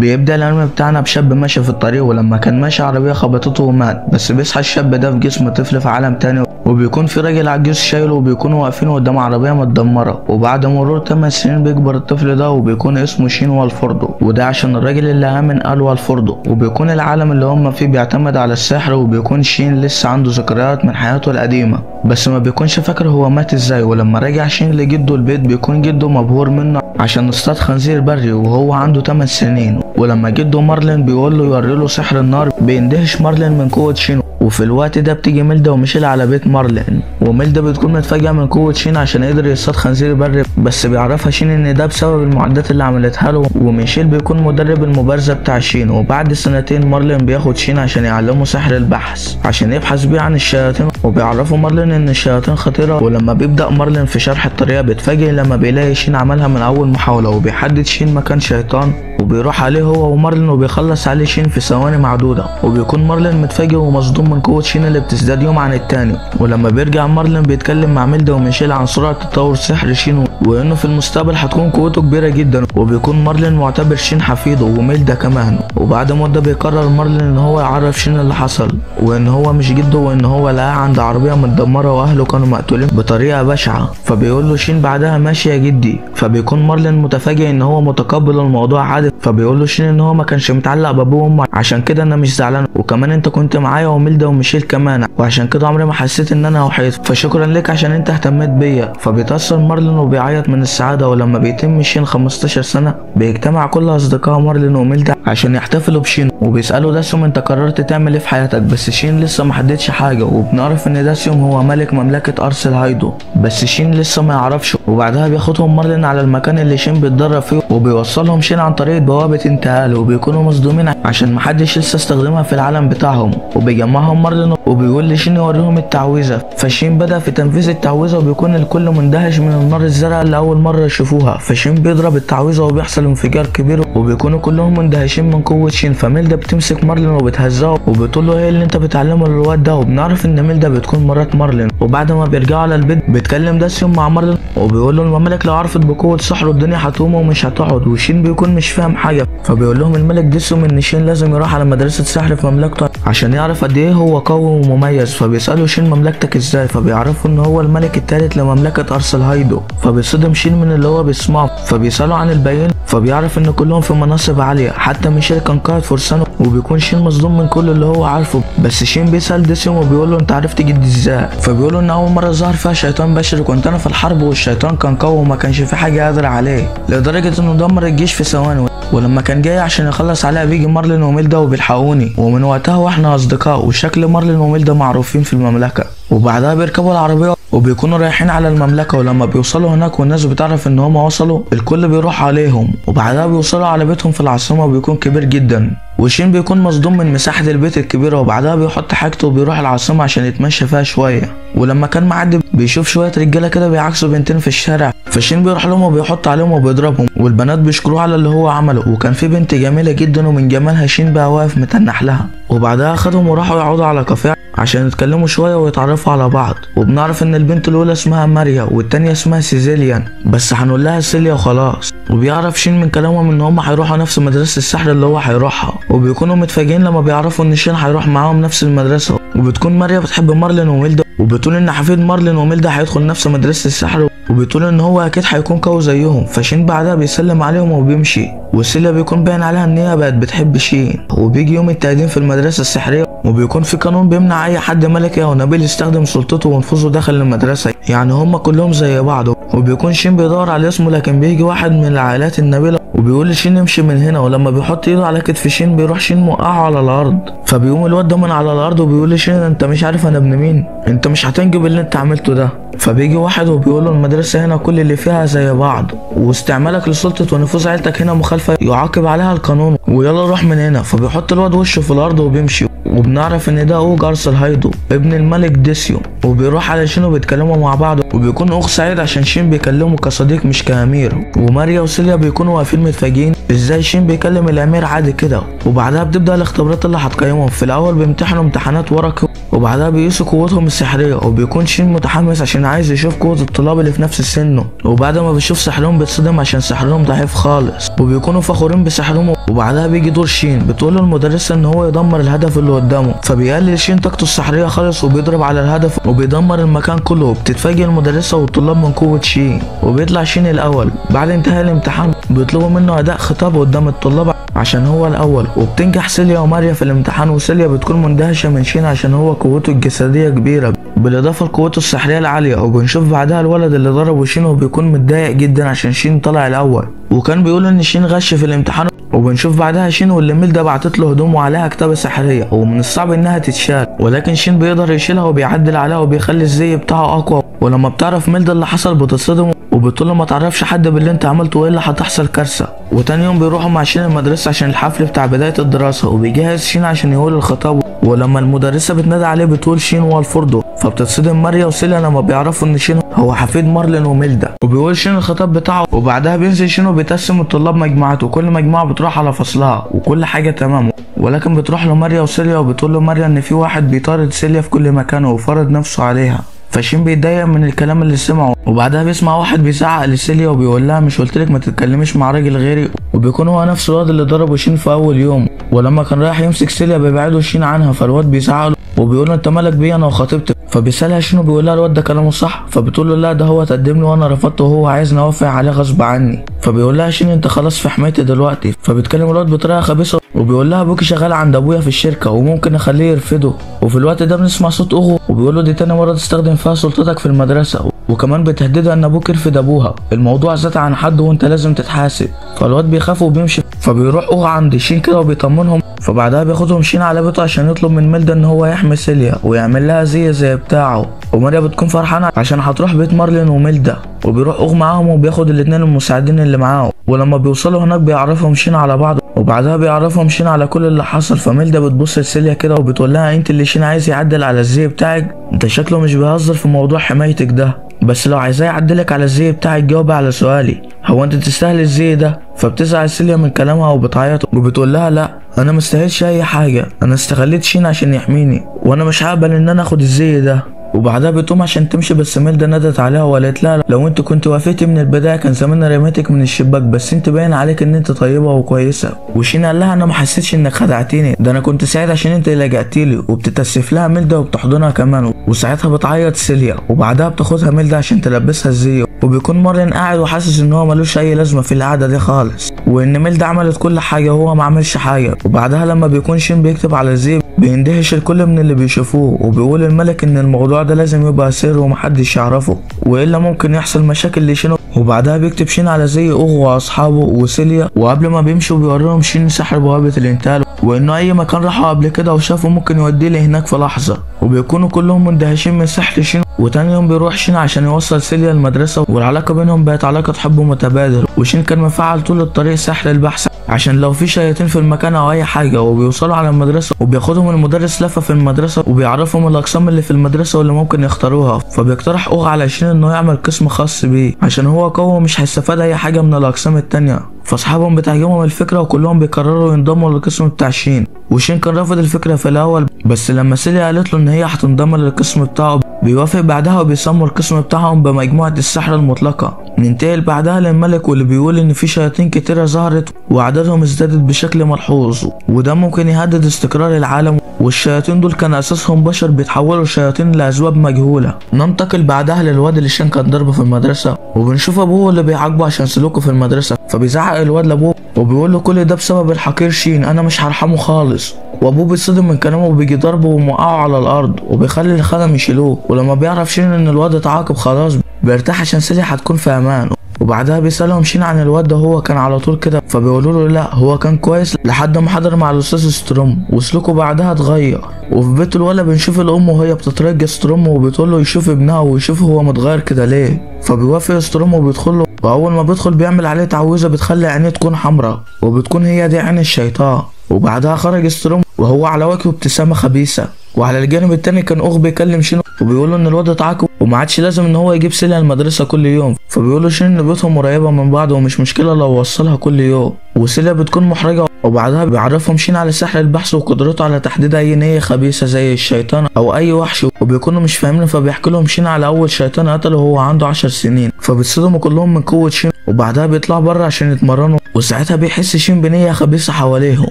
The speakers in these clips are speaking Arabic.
بيبدأ الأنمي بتاعنا بشاب ماشي في الطريق، ولما كان ماشي عربية خبطته ومات. بس بيصحى الشاب ده في جسم طفل في عالم تاني، وبيكون في راجل عجوز شايله، وبيكونوا واقفين قدام عربية متدمرة. وبعد مرور 8 سنين بيكبر الطفل ده وبيكون اسمه شين والفوردو، وده عشان الراجل اللي آمن قال والفوردو. وبيكون العالم اللي هم فيه بيعتمد على السحر، وبيكون شين لسه عنده ذكريات من حياته القديمة، بس ما بيكونش فاكر هو مات ازاي. ولما رجع شين لجده البيت بيكون جده مبهور منه عشان اصطاد خنزير بري وهو عنده 8 سنين. ولما جده مارلين بيقول له يوريله سحر النار، بيندهش مارلين من قوة شين. وفي الوقت ده بتيجي ميلدا وميشيل على بيت مارلين، وميلدا بتكون متفاجئة من قوة شين عشان قدر يصطاد خنزير بري، بس بيعرفها شين ان ده بسبب المعدات اللي عملتها له. وميشيل بيكون مدرب المبارزة بتاع شين. وبعد سنتين مارلين بياخد شين عشان يعلمه سحر البحث عشان يبحث بيه عن الشياطين، وبيعرفوا مارلين ان الشياطين خطيرة. ولما بيبدأ مارلين في شرح الطريقة بيتفاجئ لما بيلاقي شين عملها من اول محاولة، وبيحدد شين مكان شيطان وبيروح عليه هو ومارلين وبيخلص عليه شين في ثواني معدودة. وبيكون مارلين متفاجئ ومصدوم من قوة شين اللي بتزداد يوم عن التاني. ولما بيرجع مارلين بيتكلم مع ميلدا وميشيل عن سرعة تطور سحر شين، وانه في المستقبل هتكون قوته كبيرة جدا. وبيكون مارلين معتبر شين حفيده وميلدا كمان. وبعد مدة بيقرر مارلين ان هو يعرف شين اللي حصل، وان هو مش جده، وان هو لقاه عند عربية متدمرة واهله كانوا مقتولين بطريقة بشعة. فبيقول له شين بعدها ماشي يا جدي. فبيكون مارلين متفاجئ ان هو متقبل الموضوع عادي. فبيقول له شين ان هو ما كانش متعلق بابوه وامه، عشان كده انا مش زعلان، وكمان انت كنت معايا وميلدا وميشيل كمان، وعشان كده عمري ما حسيت ان انا وحيد، فشكرا لك عشان انت اهتميت بيا. فبيتأثر مارلين وبيعيط من السعادة. ولما بيتم شين 15 سنة بيجتمع كل اصدقاء مارلين وميلدا عشان يحتفلوا بشين، وبيسألوا داسيوم انت قررت تعمل ايه في حياتك. بس شين لسه ما حددش حاجة، وبنعرف ان داسيوم هو ملك مملكة ارسل هايدو، بس شين لسه ما يعرفش. وبعدها بياخدهم مارلين على المكان اللي شين بيتدرب فيه، وبيوصلهم شين عن طريق بوابة انتقال، وبيكونوا مصدومين عشان محدش لسه استخدمها في العالم بتاعهم. وبيجمعهم مارلين وبيقول لشين يوريهم التعويذة. فشين بدأ في تنفيذ التعويذة، وبيكون الكل مندهش من النار الزرقاء اللي أول مرة يشوفوها. فشين بيضرب التعويذة وبيحصل انفجار كبير، وبيكونوا كلهم مندهشين من قوة شين. فميلدا بتمسك مارلين وبتهزقه وبتقول له ايه اللي انت بتعلمه للواد ده. وبنعرف ان ميلدا بتكون مرات مارلين. وبعد ما بيرجعوا على البيت بيتكلم داسيوم مع مارلين وبيقول له الممالك لو عرفت بقوة سحره الدنيا هتقوم ومش هتقعد. وشين بيكون مش فاهم حاجة. فبيقول لهم الملك داسيوم ان شين لازم يروح على مدرسة سحر في مملكته عشان يعرف قد ايه هو قوي ومميز. فبيسألوا شين مملكتك ازاي، فبيعرفوا ان هو الملك الثالث لمملكة ارسل هايدو. فبيصدم شين من اللي هو بيسمعه. فبيسألوا عن الباقيين، فبيعرف ان كلهم في مناصب عالية، حتى ميشيل كان قائد فرسانه. وبيكون شين مصدوم من كل اللي هو عارفه. بس شين بيسأل داسيوم وبيقول له انت عرفت جدي ازاي. فبيقول له ان اول مرة ظهر فيها شيطان بشري كنت انا في الحرب، والشيطان كان قوي وما كانش في حاجة قادرة عليه، لدرجة انه دمر الجيش في ثواني. ولما كان جاي عشان يخلص عليها بيجي مارلين وميلدا وبيلحقوني، ومن وقتها واحنا اصدقاء، وشكل مارلين وميلدا معروفين في المملكة. وبعدها بيركبوا العربية وبيكونوا رايحين على المملكة. ولما بيوصلوا هناك والناس بتعرف ان هما وصلوا الكل بيروح عليهم. وبعدها بيوصلوا على بيتهم في العاصمة وبيكون كبير جدا، وشين بيكون مصدوم من مساحة البيت الكبيرة. وبعدها بيحط حاجته وبيروح العاصمة عشان يتمشى فيها شوية. ولما كان معدي بيشوف شوية رجالة كده بيعكسوا بنتين في الشارع. فشين بيروح لهم وبيحط عليهم وبيضربهم، والبنات بيشكروه على اللي هو عمله. وكان في بنت جميلة جدا ومن جمالها شين بقى واقف متنح لها. وبعدها خدهم وراحوا يقعدوا على كافيه عشان يتكلموا شوية ويتعرفوا على بعض. وبنعرف ان البنت الاولى اسمها ماريا والتانية اسمها سيزيليان، بس هنقول لها سيليا وخلاص. وبيعرف شين من كلامهم ان هم هيروحوا نفس مدرسة السحر اللي هو هيروحها. وبيكونوا متفاجئين لما بيعرفوا ان شين هيروح معاهم نفس المدرسة. وبتكون ماريا بتحب مارلين وميلدا، وبتقول ان حفيد مارلين وميلدا هيدخل نفس مدرسة السحر، وبتقول ان هو اكيد هيكون قوي زيهم. فشين بعدها بيسلم عليهم وبيمشي. وسيليا بيكون باين عليها ان هي بقت بتحب شين. وبيجي يوم التقديم في المدرسة السحرية، وبيكون في قانون بيمنع اي حد ملكي او نبيل يستخدم سلطته ونفوذه داخل المدرسة، يعني هم كلهم زي بعض. وبيكون شين بيدور على اسمه، لكن بيجي واحد من العائلات النبيلة وبيقول لشين يمشي من هنا. ولما بيحط ايده على كتف شين بيروح شين موقعه على الارض. فبيقوم الواد ده من على الارض وبيقول لشين انت مش عارف انا ابن مين، انت مش هتنجب اللي انت عملته ده. فبيجي واحد وبيقول له المدرسة هنا كل اللي فيها زي بعض، واستعمالك لسلطة ونفوذ عيلتك هنا مخالفة يعاقب عليها القانون، ويلا روح من هنا. فبيحط الواد وشه في الارض وبيمشي. وبنعرف ان ده اوج ارسل هايدو ابن الملك ديسيوم. وبيروح على شين وبيتكلموا مع بعض، وبيكون اخ سعيد عشان شين بيكلمه كصديق مش كامير. وماريا وسيليا بيكونوا واقفين متفاجئين ازاي شين بيكلم الامير عادي كده. وبعدها بتبدا الاختبارات اللي هتقيمهم. في الاول بيمتحنوا امتحانات ورقي، وبعدها بيقيسوا قوتهم السحريه، وبيكون شين متحمس عشان عايز يشوف قوه الطلاب اللي في نفس سنه. وبعد ما بيشوف سحرهم بيتصدم عشان سحرهم ضعيف خالص، وبيكونوا فخورين بسحرهم. وبعدها بيجي دور شين، بتقول له المدرسه ان هو يدمر الهدف اللي قدامه، فبيقلل شين طاقته السحريه خالص وبيضرب على الهدف وبيدمر المكان كله. بتتفاجئ المدرسه والطلاب من قوه شين، وبيطلع شين الاول. بعد انتهاء الامتحان بيطلبوا منه اداء خطاب قدام الطلاب عشان هو الاول، وبتنجح سيليا وماريا في الامتحان. وسيليا بتكون مندهشه من شين عشان هو قوته الجسديه كبيره بالاضافه لقوته السحريه العاليه. وبنشوف بعدها الولد اللي ضربه شين وبيكون متضايق جدا عشان شين طلع الاول، وكان بيقول ان شين غش في الامتحان. وبنشوف بعدها شين واللي ميلدا بعتت له هدوم وعليها كتابه سحريه، ومن الصعب انها تتشال، ولكن شين بيقدر يشيلها وبيعدل عليها وبيخلي الزي بتاعه اقوى. ولما بتعرف ميلدا اللي حصل بتصدم وبتقول له ما تعرفش حد باللي انت عملته والا هتحصل كارثه. وتاني يوم بيروحوا مع شين المدرسه عشان الحفل بتاع بدايه الدراسه، وبيجهز شين عشان يقول الخطاب. ولما المدرسه بتنادي عليه بتقول شين والفردو، فبتتصدم ماريا وسيليا لما بيعرفوا ان شين هو حفيد مارلين وميلدا. وبيقول شين الخطاب بتاعه، وبعدها بينزل شين وبيتقسم الطلاب مجموعات، وكل مجموعه بتروح على فصلها وكل حاجه تمام. ولكن بتروح له ماريا وسيليا وبتقول له ماريا ان في واحد بيطارد سيليا في كل مكان وفرض نفسه عليها. فشين بيتضايق من الكلام اللي سمعه. وبعدها بيسمع واحد بيزعق لسيليا وبيقول لها مش قلتلك ما تتكلميش مع راجل غيري. وبيكون هو نفس الواد اللي ضربه شين في اول يوم. ولما كان رايح يمسك سيليا بيبعده شين عنها، فالواد بيزعق له وبيقول له انت مالك بيا انا وخطيبتي. فبيسالها شين وبيقول لها الواد ده كلامه صح. فبتقول له لا ده هو تقدم لي وانا رفضته وهو عايزني اوافق عليه غصب عني. فبيقول لها شين انت خلاص في حمايتي دلوقتي. فبيتكلم الواد بطريقه خبيثه وبيقول لها ابوكي شغال عند ابويا في الشركه وممكن اخليه يرفضه. وفي الوقت ده بنسمع صوت اغو وبيقول له دي تاني مره تستخدم فيها سلطتك في المدرسه، وكمان بتهددها ان ابوك يرفض ابوها. الموضوع زاد عن حد وانت لازم تتحاسب. فالواد بيخاف وبيمشي. فبيروح اغو عند شين كده وبيطمنهم. فبعدها بياخدهم شين على بيته عشان يطلب من ميلدا ان هو يحمي سيليا ويعمل لها زي بتاعه. وماريا بتكون فرحانه عشان هتروح بيت مارلين وميلدا. وبيروح اغو معاهم وبياخد الاتنين المساعدين اللي معاه. ولما بيوصلوا هناك بيعرفهم شين على بعض، وبعدها بيعرفهم شين على كل اللي حصل. فميلدا بتبص لسيليا كده وبتقول لها انت اللي شين عايز يعدل على الزي بتاعك، انت شكله مش بيهزر في موضوع حمايتك ده، بس لو عايزاه يعدلك على الزي بتاعك جاوبي على سؤالي، هو انت تستاهل الزي ده؟ فبتزعل سيليا من كلامها وبتعيط وبتقول لها لا انا مستاهلش اي حاجه، انا استغليت شين عشان يحميني وانا مش هقبل ان انا اخد الزي ده. وبعدها بتقوم عشان تمشي بس ميلدا نادت عليها وقالت لها لو انت كنت وافقتي من البدايه كان زماننا رميتك من الشباك، بس انت باين عليك ان انت طيبه وكويسه. وشين قال لها انا ما حسيتش انك خدعتيني، ده انا كنت سعيد عشان انت اللي لجأتي لي. وبتتاسف لها ميلدا وبتحضنها كمان. وساعتها بتعيط سيليا وبعدها بتاخدها ميلدا عشان تلبسها الزي. وبيكون مارلين قاعد وحاسس ان هو ملوش اي لازمه في القعده دي خالص، وان ميلدا عملت كل حاجه وهو ما عملش حاجه. وبعدها لما بيكون شين بيكتب على الزي بيندهش الكل من اللي بيشوفوه، وبيقول الملك ان الموضوع ده لازم يبقى سر ومحدش يعرفه والا ممكن يحصل مشاكل لشين. وبعدها بيكتب شين على زي اغو واصحابه وسيليا، وقبل ما بيمشوا بيوريهم شين سحر بوابه الانتقال، وانه اي مكان راحوا قبل كده وشافوا ممكن يوديه لهناك في لحظه. وبيكونوا كلهم مندهشين من سحر شين. وتاني يوم بيروح شين عشان يوصل سيليا المدرسه، والعلاقه بينهم بقت علاقه حب متبادل. وشين كان مفعل طول الطريق سحر البحث عشان لو في شياطين في المكان او اي حاجه. وبيوصلوا على المدرسه وبياخدهم المدرس لفه في المدرسه وبيعرفهم الاقسام اللي في المدرسه واللي ممكن يختاروها. فبيقترح اغو على شين انه يعمل قسم خاص بيه عشان هو قوي مش هيستفاد اي حاجه من الاقسام التانيه. فاصحابهم بتعجبهم الفكره وكلهم بيقرروا ينضموا للقسم بتاع شين. وشين كان رافض الفكره في الاول، بس لما سيليا قالت له ان هي هتنضم للقسم بتاعه بيوافق بعدها وبيسموا القسم بتاعهم بمجموعه السحر المطلقه. ننتقل بعدها للملك واللي بيقول ان في شياطين كتيره ظهرت وعددهم ازدادت بشكل ملحوظ، وده ممكن يهدد استقرار العالم. والشياطين دول كان اساسهم بشر بيتحولوا شياطين لاسباب مجهوله. ننتقل بعدها للواد اللي شين كان ضربه في المدرسه، وبنشوف ابوه اللي بيعاقبه عشان سلوكه في المدرسه. فبيزعق الواد لابوه وبيقول له كل ده بسبب الحقير شين، انا مش هرحمه خالص. وابوه بيتصدم من كلامه وبيجي ضربه وموقعه على الارض وبيخلي الخدم يشيلوه. ولما بيعرف شين ان الواد اتعاقب خلاص بيرتاح عشان سيليا هتكون في امان. وبعدها بيسألهم شين عن الواد ده هو كان على طول كده، فبيقولوا له لا هو كان كويس لحد ما حضر مع الاستاذ ستروم وسلوكه بعدها اتغير. وفي بيت الولد بنشوف الام وهي بتترجى ستروم وبتقول له يشوف ابنها ويشوف هو متغير كده ليه. فبيوافق ستروم وبيدخل له، واول ما بيدخل بيعمل عليه تعويذه بتخلي عينيه تكون حمراء وبتكون هي دي عين الشيطان. وبعدها خرج ستروم وهو على وجهه ابتسامه خبيثه، وعلى الجانب التاني كان اخ بيكلم شين وبيقول له ان الواد اتعاقب وما عادش لازم ان هو يجيب سيلة المدرسة كل يوم، فبيقول له شين ان بيوتهم قريبة من بعض ومش مشكلة لو وصلها كل يوم، وسيلة بتكون محرجة. وبعدها بيعرفهم شين على سحر البحث وقدرته على تحديد اي نية خبيثة زي الشيطان او اي وحش، وبيكونوا مش فاهمين، فبيحكي لهم شين على اول شيطان قتله وهو عنده 10 سنين، فبيتصدموا كلهم من قوة شين، وبعدها بيطلعوا بره عشان يتمرنوا، وساعتها بيحس شين بنية خبيثة حواليهم،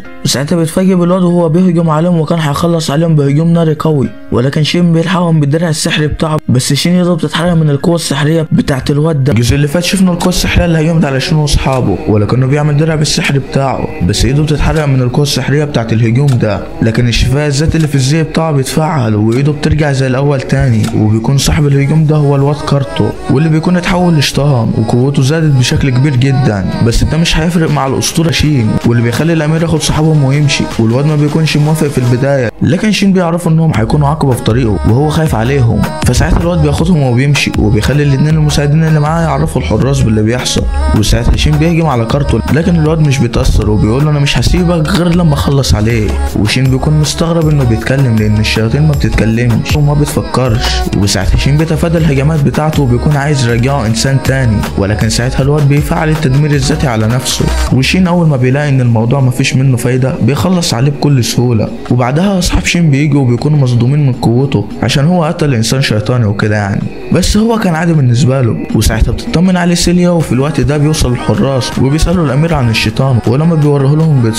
وساعتها بيتفاجئ بالواد وهو بيهجم عليهم وكان هيخلص عليهم بهجوم ناري قوي، ولكن شين بيلحقهم بالدرع السحري بتاعه، بس شين يده بتتحرق من القوة السحرية بتاعت الواد ده. الجزء اللي فات شفنا القوة السحرية اللي هجمت على شين واصحابه، ولكنه بيعمل درع بالسحر بتاعه، بس ايده بتتحرق من القوة السحرية بتاعت الهجوم ده، لكن الشفاء الذاتي اللي في الزي بتاعه بيتفعل وايده بترجع زي الاول تاني، وبيكون صاحب الهجوم ده هو الواد كارتو، واللي بيكون اتحول لشيطان وقوته زادت بشكل كبير جدا، بس ده مش هيفرق مع الاسطورة شين، واللي بيخلي الامير ياخد صحابهم ويمشي، والواد ما بيكونش موافق في البداية، لكن شين بيعرفوا انهم هيكونوا عقبة في طريقه وهو خايف عليهم، فساعتها الواد بياخدهم وبيمشي، وبيخلي الاتنين المساعدين اللي معاه يعرفوا الحراس باللي بيحصل، وساعتها شين بيهجم على كارتو، لكن الواد مش بيتأثر وبيقول له انا مش هسيبك غير لما اخلص عليه، وشين بيكون مستغرب انه بيتكلم لان الشياطين ما بتتكلمش وما بتفكرش، وساعتها شين بيتفادى الهجمات بتاعته وبيكون عايز يرجعه انسان تاني، ولكن ساعتها الواد بيفعل التدمير الذاتي على نفسه، وشين اول ما بيلاقي ان الموضوع مفيش منه فايده بيخلص عليه بكل سهوله، وبعدها اصحاب شين بيجوا وبيكونوا مصدومين من قوته عشان هو قتل انسان شيطاني وكده يعني، بس هو كان عادي بالنسبه له، وساعتها بتطمن عليه سيليا، وفي الوقت ده بيوصل الحراس وبيسالوا الامير عن الشيطان، ولما بيوريه لهم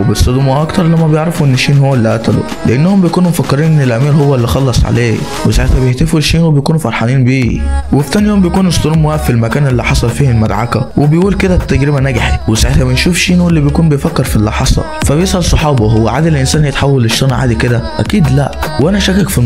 بيتصدموا اكتر لما بيعرفوا ان شين هو اللي قتله، لانهم بيكونوا مفكرين ان الامير هو اللي خلص عليه، وساعتها بيهتفوا لشين وبيكونوا فرحانين بيه، وفي تاني يوم بيكون ستورم واقف في المكان اللي حصل فيه المدعكه وبيقول كده التجربه نجحت، وساعتها بنشوف شين اللي بيكون بيفكر في اللي حصل، فبيسال صحابه هو عادي الانسان يتحول لشيطان عادي كده؟ اكيد لا، وانا شاكك في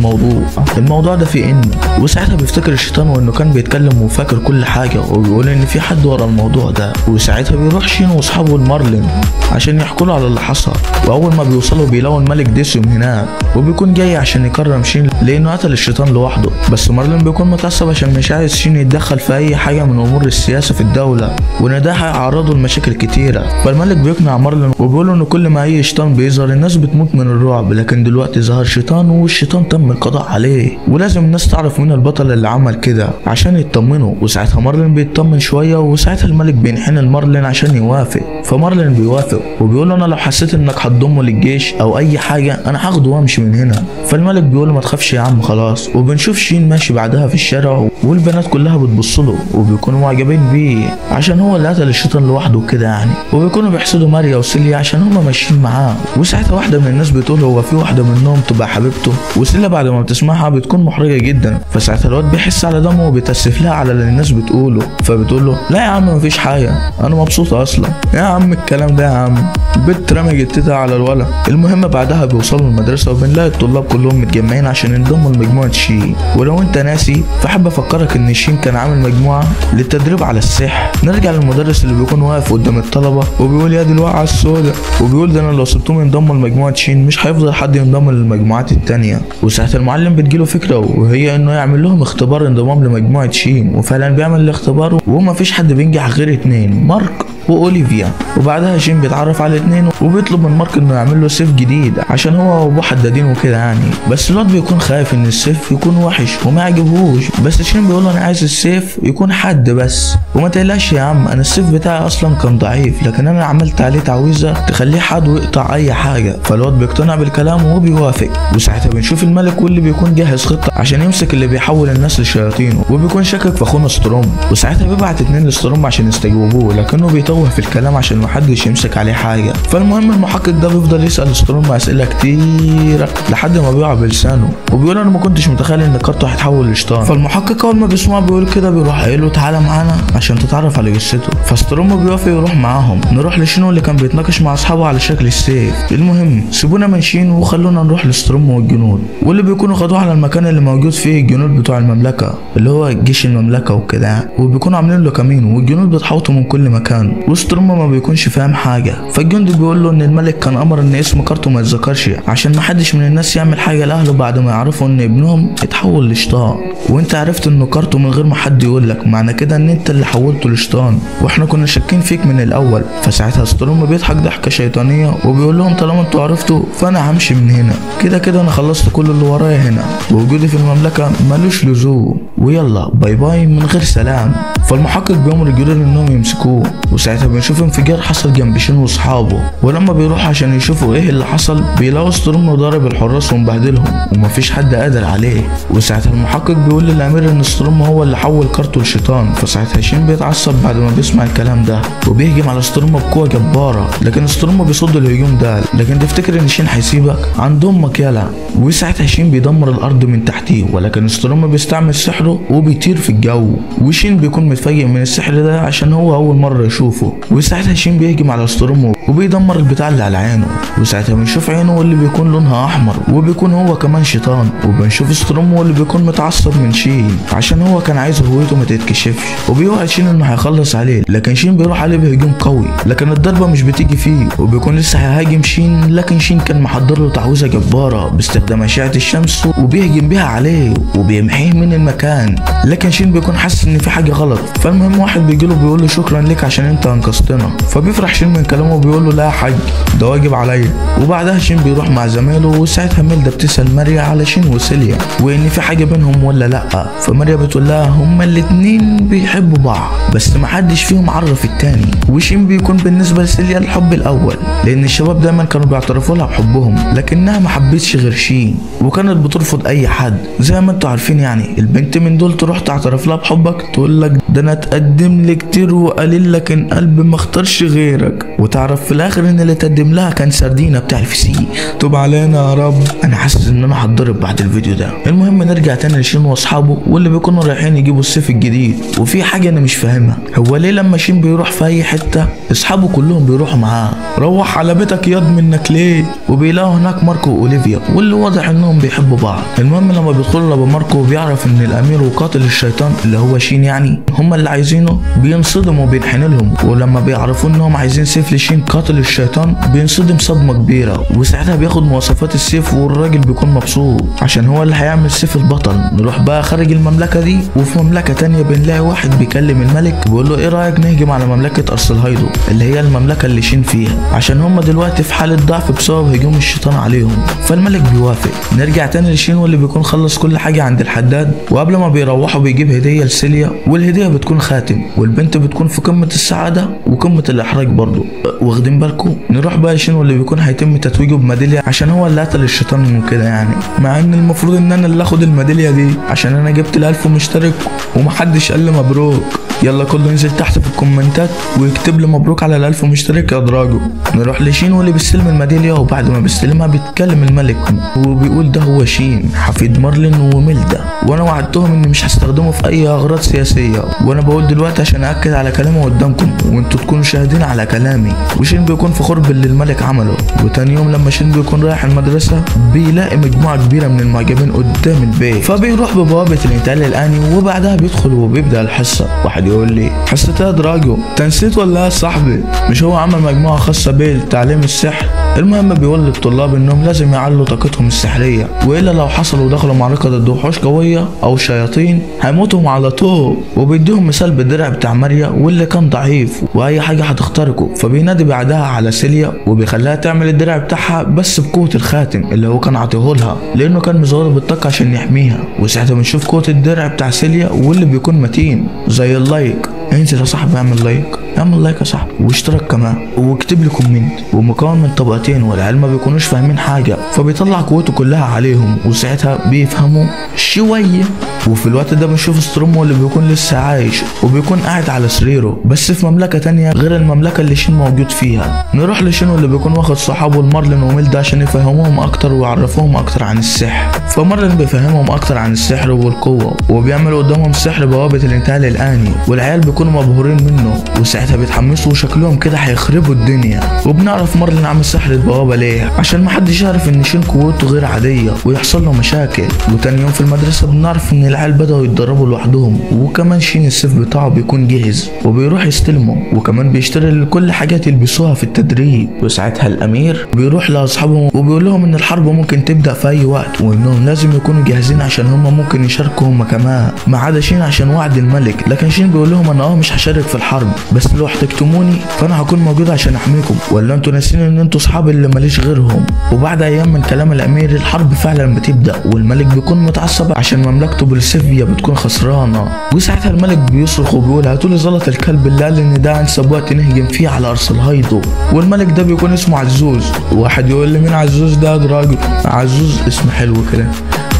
الموضوع ده فيه ان، وساعتها بيفتكر الشيطان وانه كان بيتكلم وفاكر كل حاجه، وبيقول ان في حد ورا الموضوع ده، وساعتها بيروح شين واصحابه لمارلين عشان يحكوا له على اللي حصل، واول ما بيوصلوا بيلاقوا الملك ديسيوم هناك، وبيكون جاي عشان يكرم شين لانه قتل الشيطان لوحده، بس مارلين بيكون متعصب عشان مش عايز شين يتدخل في اي حاجه من امور السياسه في الدوله، وان ده هيعرضه لمشاكل كتيره، فالملك بيقنع مارلين وبيقول ان كل ما اي شيطان بيظهر الناس بتموت من الرعب، لكن دلوقتي ظهر شيطان والشيطان تم القضاء عليه، ولازم الناس تعرف مين البطل اللي عمل كده عشان يطمنوا، وساعتها مارلين بيطمن شويه، وساعتها الملك بينحني لمارلين عشان يوافق، فمارلين بيوافق وبيقول له انا لو حسيت انك هتضمه للجيش او اي حاجه انا هاخده وامشي من هنا، فالملك بيقول له ما تخافش يا عم خلاص، وبنشوف شين ماشي بعدها في الشارع والبنات كلها بتبص له وبيكونوا معجبين بيه عشان هو اللي قتل الشيطان لوحده وكده يعني، وبيكونوا بيحسدوا ماريا وسيليا عشان هما ماشيين معاه، وساعتها واحده من الناس بتقول هو في واحده منهم تبقى حبيبته، وسيليا بعد ما بتسمعها بتكون محرجه جدا، فساعتها الواد بيحس على دمه وبيتاسف لها على اللي الناس بتقوله، فبتقول له لا يا عم مفيش حاجه انا مبسوطه اصلا، يا عم الكلام ده يا عم، البت رمى جتتها على الولد. المهم بعدها بيوصلوا المدرسه وبنلاقي الطلاب كلهم متجمعين عشان ينضموا لمجموعه شين، ولو انت ناسي فحب افكرك ان شين كان عامل مجموعه للتدريب على السحر. نرجع للمدرس اللي بيكون واقف قدام الطلبه وبيقول يا دي الوقعه السوداء، وبيقول ده انا لو سبتهم ينضموا لمجموعه شين مش هيفضل حد ينضم للمجموعات التانيه، وساعتها المعلم بتجيله فكره وهي انه يعمل لهم اختبار انضمام لمجموعه شين، وفعلا بيعمل الاختبار ومفيش حد بينجح غير اتنين، مارك واوليفيا، وبعدها شين بيتعرف على الاتنين وبيطلب من مارك انه يعمل له سيف جديد عشان هو وابوه حدادين وكده يعني، بس الواد بيكون خايف ان السيف يكون وحش وما يعجبهوش، بس شين بيقول له انا عايز السيف يكون حد بس، وما تقلقش يا عم انا السيف بتاعي اصلا كان ضعيف لكن انا عملت عليه تعويذه تخليه حاد ويقطع اي حاجه، فالواد بيقتنع بالكلام وبيوافق، وساعتها بنشوف الملك واللي بيكون جاهز خطه عشان يمسك اللي بيحول الناس لشياطينه، وبيكون شاكك في اخونا ستروم، وساعتها بيبعت اتنين لستروم عشان يستجوبوه لكنه بيتوه في الكلام عشان محدش يمسك عليه حاجه، فالمهم المحقق ده بيفضل يسال ستروم اسئله كتيره لحد ما بيقع بلسانه وبيقول انا ما كنتش متخيل ان كارتو هيتحول لشيطان، فالمحقق اول ما بيسمعه بيقول كده بيروح قايل له تعالى معانا عشان تتعرف على جثته، فستروم بيوافق يروح معاهم. نروح لشينو اللي كان بيتناقش مع اصحابه على شكل السيف. المهم سيبونا من شينو وخلونا نروح لستروم والجنود، واللي بيكونوا خدوه على المكان اللي موجود فيه الجنود بتوع المملكه اللي هو جيش المملكه وكده، وبيكونوا عاملين له كمين والجنود بتحوطوا من كل مكان، وستروم ما بيكونش فاهم حاجه، فالجندي بيقول له ان الملك كان امر ان اسم كارتو ما يتذكرش عشان ما حدش من الناس يعمل حاجه لاهله بعد ما يعرفوا ان ابنهم اتحول لشيطان، وانت عرفت انه كارتو من غير ما حد يقول لك، معنى كده ان انت اللي حولته لشيطان واحنا كنا شاكين فيك من الاول. فساعتها ستروم بيضحك ضحكه شيطانيه وبيقول لهم طالما انتوا عرفتوا فانا همشي من هنا، كده كده انا خلصت كل اللي ورايا هنا، ووجودي في المملكة ملوش لزوم، ويلا باي باي من غير سلام. فالمحقق بيأمر الجنود انهم يمسكوه، وساعتها بنشوف انفجار حصل جنب شين واصحابه، ولما بيروحوا عشان يشوفوا ايه اللي حصل بيلاقوا ستورم ضارب الحراس ومبهدلهم ومفيش حد قادر عليه. وساعتها المحقق بيقول للامير ان ستورم هو اللي حول كارته لشيطان، فساعتها شين بيتعصب بعد ما بيسمع الكلام ده وبيهجم على ستورم بقوه جباره، لكن ستورم بيصد الهجوم ده. لكن تفتكر ان شين هيسيبك؟ عند امك يلا. وساعتها شين بيدمر الارض من تحتيه، ولكن ستورم بيستعمل سحره وبيطير في الجو، وشين بيكون متفاجئ من السحر ده عشان هو اول مره يشوفه. وساعتها شين بيهجم على ستورم وبيدمر البتاع اللي على عينه، وساعتها بنشوف عينه واللي بيكون لونها احمر وبيكون هو كمان شيطان. وبنشوف ستورم واللي بيكون متعصب من شين عشان هو كان عايز هويته ما تتكشفش، وبيوعد شين انه هيخلص عليه، لكن شين بيروح عليه بهجوم قوي، لكن الضربه مش بتيجي فيه وبيكون لسه هيهاجم شين، لكن شين كان محضر له تعويذه جباره باستخدام اشعه الشمس وبيهجم بيها عليه وبيمحيه من المكان. لكن شين بيكون حاسس ان في حاجه غلط، فالمهم واحد بيجيله بيقول له شكرا لك عشان انت انقذتنا، فبيفرح شين من كلامه وبيقول له لا يا حاج ده واجب عليا. وبعدها شين بيروح مع زمايله، وساعتها ميلدا بتسال ماريا على شين وسيليا وان في حاجه بينهم ولا لا، فماريا بتقول لها هما الاتنين بيحبوا بعض بس محدش فيهم عرف التاني. وشين بيكون بالنسبه لسيليا الحب الاول، لان الشباب دايما كانوا بيعترفوا لها بحبهم، لكنها ما حبتش غير شين وكانت بترفض اي حد. زي ما انتوا عارفين يعني البنت من دول تروح تعترف لها بحبك تقول لك ده انا اتقدم لي كتير وقليل لكن قلبي ما اختارش غيرك، وتعرف في الاخر ان اللي تقدم لها كان سردينه بتاع الفسيخ. طب علينا يا رب، انا حاسس ان انا هتضرب بعد الفيديو ده. المهم نرجع تاني لشين واصحابه واللي بيكونوا رايحين يجيبوا السيف الجديد، وفي حاجه انا مش فاهمها، هو ليه لما شين بيروح في اي حته اصحابه كلهم بيروحوا معاه؟ روح على بيتك ياض منك ليه؟ وبيلاقوا هناك ماركو واوليفيا واللي واضح انهم بيحبوا بعض. المهم لما بيدخلوا لابو ماركو وبيعرف ان الامير وقاتل الشيطان اللي هو شين يعني هما اللي عايزينه بينصدم وبينحن لهم، ولما بيعرفوا انهم عايزين سيف لشين قاتل الشيطان بينصدم صدمه كبيره، وساعتها بياخد مواصفات السيف والراجل بيكون مبسوط عشان هو اللي هيعمل سيف البطل. نروح بقى خارج المملكه دي، وفي مملكه تانية بنلاقي واحد بيكلم الملك بيقول له ايه رايك نهجم على مملكه ارسلهايدو اللي هي المملكه اللي شين فيها عشان هما دلوقتي في حاله ضعف بسبب هجوم الشيطان عليهم. فالملك بيوافق. نرجع تاني لشين واللي بيكون خلص كل حاجه عند الحداد، وقبل ما بيروحوا بيجيب هديه لسيليا، والهديه بتكون خاتم، والبنت بتكون في قمه السعاده وقمه الاحراج برضه، واخدين بالكم؟ نروح بقى لشين واللي بيكون هيتم تتويجه بميداليه عشان هو اللي قتل الشيطان وكده يعني، مع ان المفروض ان انا اللي اخد الميداليه دي عشان انا جبت ال1000 مشترك ومحدش قال لي مبروك. يلا كله ينزل تحت في الكومنتات ويكتب لي مبروك على ال1000 مشترك يا دراجو. نروح لشين واللي بيستلم الميداليه، وبعد ما بيستلمها بيتكلم الملك وبيقول ده هو شين حفيد مارلين وميلدا، وانا وعدتهم اني مش هستخدمه في اي اغراض سياسيه، وانا بقول دلوقتي عشان اكد على كلامي قدامكم وانتوا تكونوا شاهدين على كلامي. وشين بيكون فخور باللي الملك عمله. وتاني يوم لما شين بيكون رايح المدرسه بيلاقي مجموعه كبيره من المعجبين قدام البيت، فبيروح ببوابه الانتقال الاني وبعدها بيدخل وبيبدا الحصه. واحد يقول لي حصه ايه يا دراجو؟ انت نسيت ولا ايه يا صاحبي؟ مش هو عمل مجموعه خاصه بيه لتعليم السحر؟ المهم بيقول للطلاب انهم لازم يعلوا طاقتهم السحريه، والا لو حصلوا دخلوا معركه ضد وحوش قويه او شياطين هيموتوا على طول. وبيديهم مثال بالدرع بتاع ماريا واللي كان ضعيف واي حاجه هتخترقه، فبينادي بعدها على سيليا وبيخليها تعمل الدرع بتاعها بس بقوه الخاتم اللي هو كان عاطيهولها لانه كان مزوده بالطاقه عشان يحميها. وساعتها بنشوف قوه الدرع بتاع سيليا واللي بيكون متين زي اللايك. انزل يا صاحبي اعمل لايك، اعمل لايك يا صاحبي واشترك كمان واكتب لي كومنت. ومكون من طبقتين والعيال ما بيكونوش فاهمين حاجه، فبيطلع قوته كلها عليهم وساعتها بيفهموا شويه. وفي الوقت ده بنشوف سترومو اللي بيكون لسه عايش وبيكون قاعد على سريره بس في مملكه تانية غير المملكه اللي شين موجود فيها. نروح لشين اللي بيكون واخد صحابه لمارلين وميلدا عشان يفهموهم اكتر ويعرفوهم اكتر عن السحر. فمارلين بيفهمهم اكتر عن السحر والقوه وبيعملوا قدامهم سحر بوابه الانتقال الاني، والعيال بيكونوا مبهورين منه وساعتها بيتحمسوا وشكلهم كده هيخربوا الدنيا. وبنعرف مارلين عامل سحر البوابه ليه؟ عشان محدش يعرف ان شين قوته غير عاديه ويحصل له مشاكل. وتاني يوم في المدرسه بنعرف ان العيال بدأوا يتدربوا لوحدهم، وكمان شين السيف بتاعه بيكون جاهز وبيروح يستلمه، وكمان بيشتري لكل حاجات يلبسوها في التدريب. وساعتها الامير بيروح لاصحابهم وبيقول لهم ان الحرب ممكن تبدأ في اي وقت وانهم لازم يكونوا جاهزين عشان هم ممكن يشاركوا هم كمان ما عدا شين عشان وعد الملك. لكن شين بيقول لهم انا مش هشارك في الحرب بس لو احتجتموني فانا هكون موجود عشان احميكم، ولا انتوا ناسين ان انتوا اصحابي اللي ماليش غيرهم. وبعد ايام من كلام الامير الحرب فعلا بتبدا، والملك بيكون متعصب عشان مملكته بوليسيفيا بتكون خسرانه. وساعتها الملك بيصرخ وبيقول هاتولي زلط الكلب اللي قال ان ده انسب وقت نهجم فيه على ارسلهايدو. والملك ده بيكون اسمه عزوز. واحد يقول لي مين عزوز ده يا راجل؟ عزوز اسم حلو كده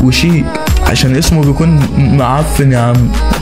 وشيك عشان اسمه بيكون معفن يا عم.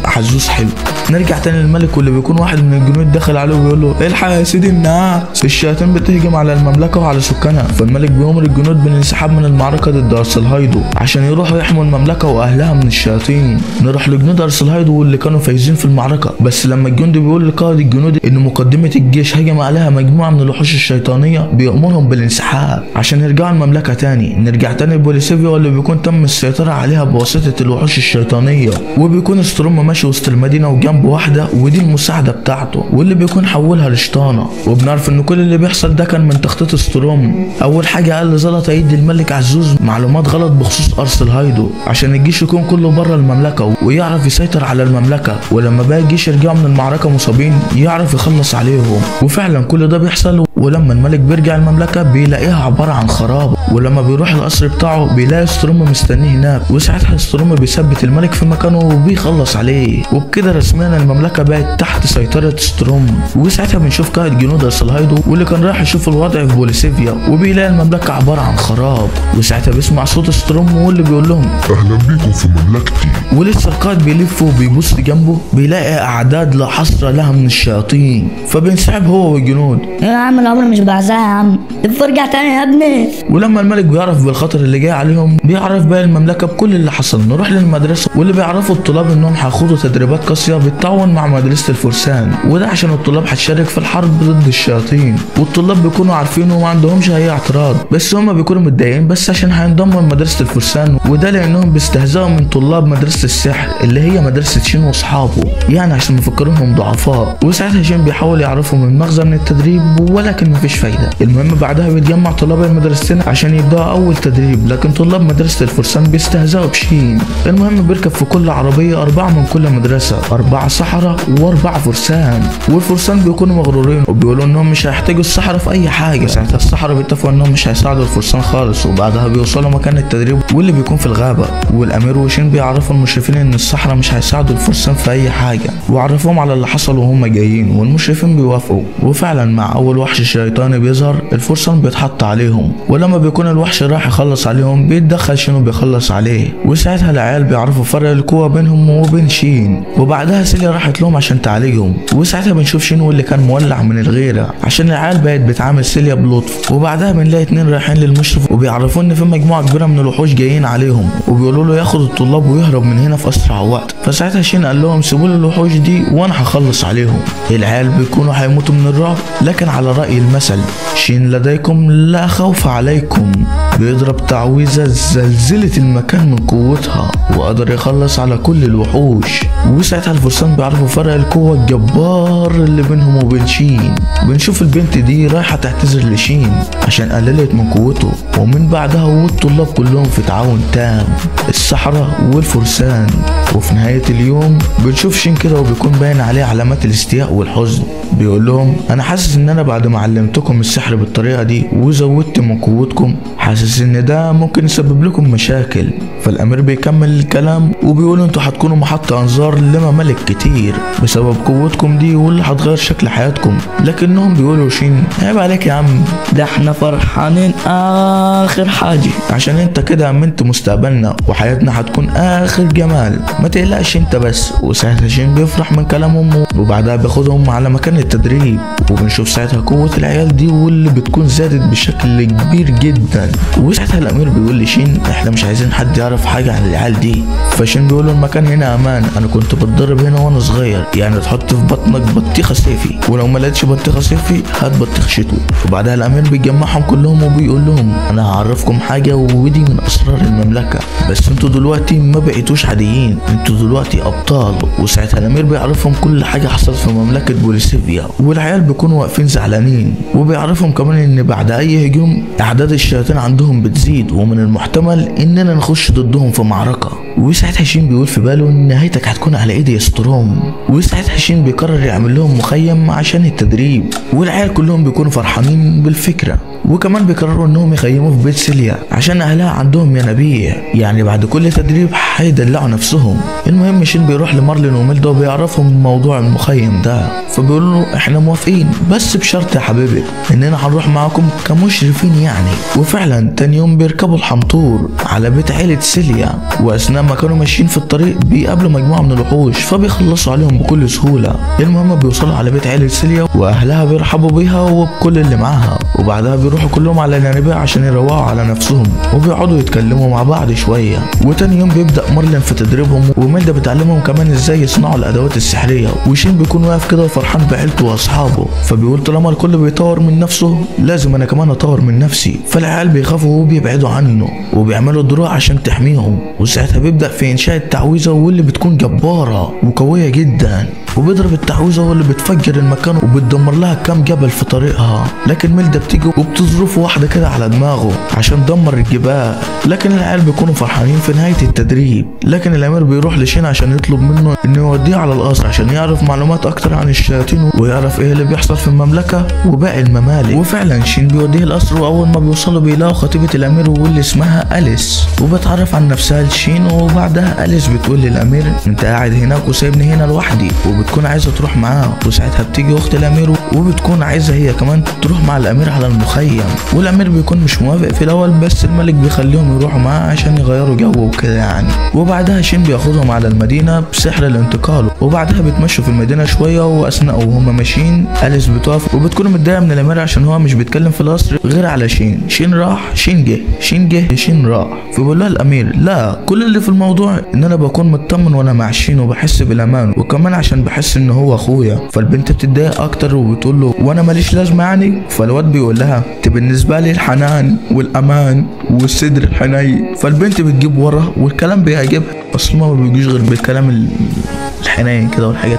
عزوز حلو. نرجع تاني للملك، واللي بيكون واحد من الجنود داخل عليه وبيقول له الحق يا سيدي الناس، الشياطين بتهجم على المملكه وعلى سكانها. فالملك بيامر الجنود بالانسحاب من المعركه ضد ارسلهايدو عشان يروحوا يحموا المملكه واهلها من الشياطين. نروح لجنود ارسلهايدو واللي كانوا فايزين في المعركه، بس لما الجندي بيقول لقائد الجنود ان مقدمه الجيش هجم عليها مجموعه من الوحوش الشيطانيه بيامرهم بالانسحاب عشان يرجعوا المملكه تاني. نرجع تاني لبوليسيفيا واللي بيكون تم السيطره عليها بواسطه الوحوش الشيطانيه، وبيكون ستروم ماشي وسط المدينه وجنبه واحده ودي المساعده بتاعته، واللي بيكون حولها لشطانه. وبنعرف ان كل اللي بيحصل ده كان من تخطيط ستروم. اول حاجه قال زلط يدي الملك عزوز معلومات غلط بخصوص ارسلهايدو عشان الجيش يكون كله بره المملكه ويعرف يسيطر على المملكه، ولما بقى الجيش يرجعوا من المعركه مصابين يعرف يخلص عليهم. وفعلا كل ده بيحصل، ولما الملك بيرجع المملكه بيلاقيها عباره عن خراب. ولما بيروح القصر بتاعه بيلاقي ستروم مستنيه هناك، وساعتها ستروم بيثبت الملك في مكانه وبيخلص عليه. وبكده رسميا المملكه بقت تحت سيطره ستروم. وساعتها بنشوف قائد جنود ارسلهايدو واللي كان رايح يشوف الوضع في بوليسيفيا وبيلاقي المملكه عباره عن خراب. وساعتها بيسمع صوت ستروم واللي بيقول لهم اهلا بيكم في مملكتي. ولسه القائد بيلف وبيبص جنبه بيلاقي اعداد لا حصر لها من الشياطين، فبينسحب هو والجنود. يا عم العمر مش بعزها يا عم، ارجع تاني يا ابني. ولما الملك بيعرف بالخطر اللي جاي عليهم بيعرف باقي المملكه بكل اللي حصل. نروح للمدرسه واللي بيعرفوا الطلاب انهم هيخوضوا تدريبات قاسيه بالتعاون مع مدرسه الفرسان، وده عشان الطلاب هتشارك في الحرب ضد الشياطين. والطلاب بيكونوا عارفينه وما عندهمش اي اعتراض، بس هما بيكونوا متضايقين بس عشان هينضموا لمدرسه الفرسان، وده لانهم بيستهزئوا من طلاب مدرسه السحر اللي هي مدرسه شين واصحابه، يعني عشان مفكرينهم ضعفاء. وساعتها شين بيحاول يعرفهم المغزى من التدريب ولكن مفيش فايده. المهم بعدها بيتجمع طلاب المدرستين عشان يبداوا اول تدريب، لكن طلاب مدرسه الفرسان بيستهزئوا بشين. المهم بيركب في كل عربيه 4 من كل مدرسه، 4 سحره و4 فرسان. والفرسان بيكونوا مغرورين وبيقولوا انهم مش هيحتاجوا السحره في اي حاجه. ساعتها السحره بيتفقوا انهم مش هيساعدوا الفرسان خالص، وبعدها بيوصلوا مكان التدريب واللي بيكون في الغابه. والامير وشين بيعرفوا المشرفين ان السحره مش هيساعدوا الفرسان في اي حاجه، وعرفوهم على اللي حصل وهم جايين، والمشرفين بيوافقوا. وفعلا مع اول وحش شيطاني بيظهر الفرسان بيتحط عليهم، ولما بيكون الوحش راح يخلص عليهم بيتدخل شين وبيخلص عليه. وساعتها العيال بيعرفوا فرق القوه بينهم وبين شين، وبعدها سيليا راحت لهم عشان تعالجهم. وساعتها بنشوف شين واللي كان مولع من الغيره عشان العيال بقت بتعامل سيليا بلطف. وبعدها بنلاقي 2 رايحين للمشرف وبيعرفوا ان في مجموعه كبيره من الوحوش جايين عليهم، وبيقولوا له ياخد الطلاب ويهرب من هنا في اسرع وقت. فساعتها شين قال لهم سيبوا لي الوحوش دي وانا هخلص عليهم. العيال بيكونوا هيموتوا من الرعب، لكن على راي المثل شين لديكم لا خوف عليكم. بيضرب تعويذه زلزلت المكان من قوتها وقدر يخلص على كل الوحوش. وساعتها الفرسان بيعرفوا فرق القوه الجبار اللي بينهم وبين شين. بنشوف البنت دي رايحه تعتذر لشين عشان قللت من قوته، ومن بعدها والطلاب كلهم في تعاون تام، السحرة والفرسان. وفي نهاية اليوم بنشوف شين كده وبيكون باين عليه علامات الاستياء والحزن. بيقول لهم انا حاسس ان انا بعد ما علمتكم السحر بالطريقة دي وزودت من قوتكم حاسس ان ده ممكن يسبب لكم مشاكل. فالامير بيكمل الكلام وبيقول انتوا هتكونوا محط انظار لممالك كتير بسبب قوتكم دي واللي هتغير شكل حياتكم. لكنهم بيقولوا شين عيب عليك يا عم، ده احنا فرحانين اخر حاجة عشان انت كده امنت مستقبلنا وحياتنا هتكون اخر جمال، ما تقلقش انت بس. وساعتها شين بيفرح من كلام امه وبعدها بياخدهم على مكان التدريب. وبنشوف ساعتها قوة العيال دي واللي بتكون زادت بشكل كبير جدا. وساعتها الامير بيقول لشين احنا مش عايزين حد يعرف حاجة عن العيال دي. فشين بيقول له المكان هنا امان، انا كنت بتدرب هنا وانا صغير، يعني تحط في بطنك بطيخة صيفي ولو ما لقيتش بطيخة صيفي هات بطيخ شتوي. وبعدها الامير بيجمعهم كلهم وبيقول لهم انا هعرفكم حاجة ودي من اسرار المملكة، بس انتوا دلوقتي ما بقيتوش عاديين، انتوا دلوقتي ابطال. وساعتها الامير بيعرفهم كل حاجة حاجة حصلت في مملكة بوليسيفيا، والعيال بيكونوا واقفين زعلانين، وبيعرفهم كمان ان بعد اي هجوم اعداد الشياطين عندهم بتزيد، ومن المحتمل اننا نخش ضدهم في معركة. وساعتها شين بيقول في باله ان نهايتك هتكون على ايدي يا ستروم. وساعتها شين بيقرر يعمل لهم مخيم عشان التدريب، والعيال كلهم بيكونوا فرحانين بالفكرة، وكمان بيقرروا انهم يخيموا في بيت سيليا عشان اهلها عندهم ينابيع، يعني بعد كل تدريب هيدلعوا نفسهم. المهم شين بيروح لمارلين وميلدا وبيعرفهم موضوع المخيم ده، فبيقولوا له احنا موافقين بس بشرط يا حبيبي اننا هنروح معاكم كمشرفين يعني. وفعلا تاني يوم بيركبوا الحمطور على بيت عيلة سيليا، واثناء ما كانوا ماشيين في الطريق بيقابلوا مجموعة من الوحوش فبيخلصوا عليهم بكل سهولة. المهم بيوصلوا على بيت عيلة سيليا واهلها بيرحبوا بيها وبكل اللي معاها، وبعدها بيروحوا كلهم على الينابيع عشان يروقوا على نفسهم وبيقعدوا يتكلموا مع بعض شوية. وتاني يوم بيبدأ مارلين في تدريبهم، وميلدا بتعلمهم كمان ازاي يصنعوا الادوات السحرية، وشين بيكون واقف كده وفرحان بعيلته واصحابه، فبيقول طالما الكل بيطور من نفسه لازم انا كمان اطور من نفسي. فالعيال بيخافوا وبيبعدوا عنه وبيعملوا دروع عشان تحميهم، وساعتها بيبدأ في انشاء التعويذة واللي بتكون جبارة وقوية جدا، وبيضرب التعويذة واللي بتفجر المكان وبتدمر لها كام جبل في طريقها. لكن ميلدا بتيجي وبتظرفه واحدة كده على دماغه عشان تدمر الجبال. لكن العيال بيكونوا فرحانين في نهاية التدريب، لكن الامير بيروح لشين عشان يطلب منه انه يوديه على القصر عشان يعرف معلومات اكتر عن الشياطين ويعرف ايه اللي بيحصل في المملكة وباقي الممالك. وفعلا شين بيوديه القصر، واول ما بيوصلوا بيلاقوا خطيبة الامير واللي اسمها أليس، وبتعرف عن نفسها لشين. وبعدها أليس بتقول للامير انت قاعد هناك وسايبني هنا لوحدي، وبتكون عايزة تروح معاه. وساعتها بتيجي اخت الامير وبتكون عايزة هي كمان تروح مع الامير على المخيم، والامير بيكون مش موافق في الاول بس الملك بيخليهم يروحوا معاه عشان يغيروا جو وكده يعني. وبعدها شين بياخدهم على المدينة بسحر الانتقال، وبعدها بيتمشوا في المدينة شوية، واثناء وهم ماشيين أليس بتقف وبتكون متضايقة من الامير عشان هو مش بيتكلم في القصر غير على شين. شين راح شين جه، شين جه شين راح. فبيقول لها الامير لا، كل اللي في الموضوع ان انا بكون مطمن وانا مع شين وبحس بالامان، وكمان عشان بحس ان هو اخويا. فالبنت بتتضايق اكتر وبتقول له وانا ماليش لازمه يعني. فالواد بيقول لها انت بالنسبه لي الحنان والامان والصدر الحنين. فالبنت بتجيب ورا والكلام بيعجبها، اصل ما بيجيش غير بالكلام الحنين كده والحاجات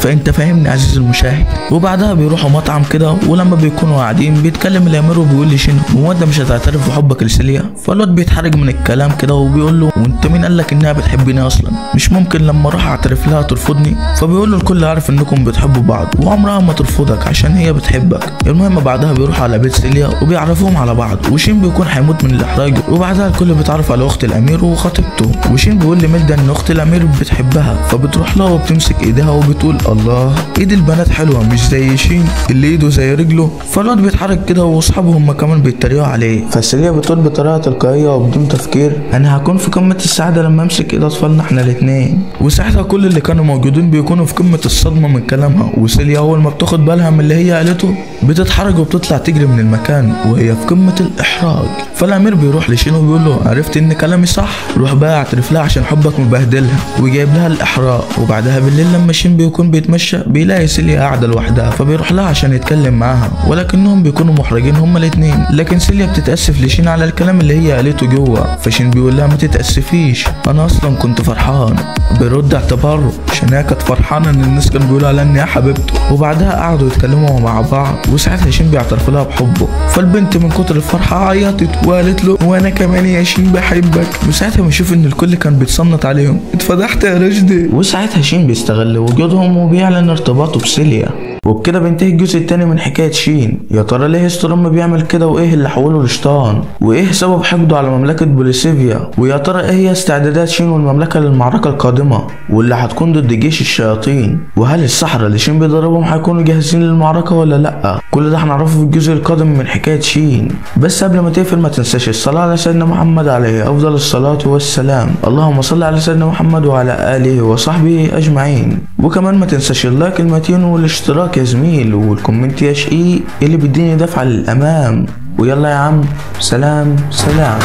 انت فاهمني عزيزي المشاهد. وبعدها بيروحوا مطعم كده، ولما بيكونوا قاعدين بيتكلم الامير وبيقول لي شين هو انت مش هتعترف بحبك لسيليا؟ فالواد بيتحرج من الكلام كده وبيقول له وانت مين قالك انها بتحبني اصلا؟ مش ممكن لما اروح اعترف لها ترفضني. فبيقول له الكل عارف انكم بتحبوا بعض وعمرها ما ترفضك عشان هي بتحبك. المهم بعدها بيروحوا على بيت سيليا وبيعرفوهم على بعض، وشين بيكون هيموت من الاحراج. وبعدها الكل بيتعرف على اخت الامير وخطيبته، وشين بيقول لميلدا ان اخت الامير بتحبها، فبتروح لها وبتمسك ايديها وبتقول الله ايد البنات حلوه مش زي شين اللي ايده زي رجله. فالواد بيتحرك كده واصحابه هم كمان بيتريقوا عليه. فسيليا بتقول بطريقه تلقائيه وبدون تفكير انا هكون في قمه السعاده لما امسك ايد اطفالنا احنا الاثنين. وساعتها كل اللي كانوا موجودين بيكونوا في قمه الصدمه من كلامها، وسيليا اول ما بتاخد بالها من اللي هي قالته بتتحرك وبتطلع تجري من المكان وهي في قمه الاحراج. فالامير بيروح لشين وبيقول له عرفت ان كلامي صح؟ روح بقى اعترف لها عشان حبك مبهدلها، وجايب لها الاحراج. وبعدها بالليل لما شين بيكون بيتمشى بيلاقي سيليا قاعده لوحدها، فبيروح لها عشان يتكلم معاها، ولكنهم بيكونوا محرجين هما الاثنين. لكن سيليا بتتاسف لشين على الكلام اللي هي قالته جوه. فشين بيقول لها ما تتاسفيش انا اصلا كنت فرحان. بيرد اعتباره عشان هي كانت فرحانه ان الناس كانوا بيقولوا عليها ان هي حبيبته. وبعدها قعدوا يتكلموا مع بعض، وساعتها شين بيعترف لها بحبه. فالبنت من كتر الفرحه عيطت وقالت له وانا كمان يا شين بحبك. وساعتها بيشوف ان الكل كان بيتصنت عليهم، اتفضحت يا رشدي. وساعتها شين بيستغل وجودهم وبيعلن ارتباطه بسيليا. وبكده بينتهي الجزء الثاني من حكايه شين. يا ترى ليه ستروم بيعمل كده، وايه اللي حوله لشيطان، وايه سبب حقده على مملكه بوليسيفيا، ويا ترى ايه هي استعدادات شين والمملكه للمعركه القادمه واللي هتكون ضد جيش الشياطين، وهل السحرة اللي شين بيدربهم هيكونوا جاهزين للمعركه ولا لا؟ كل ده هنعرفه في الجزء القادم من حكايه شين. بس قبل ما تقفل ما تنساش الصلاه على سيدنا محمد عليه افضل الصلاه والسلام. اللهم صل على سيدنا محمد وعلى اله وصحبه اجمعين. وكمان ما تنساش اللايك المتين والاشتراك يا زميل والكومنت يا شقيق اللي بيديني دفعه للامام. ويلا يا عم سلام سلام.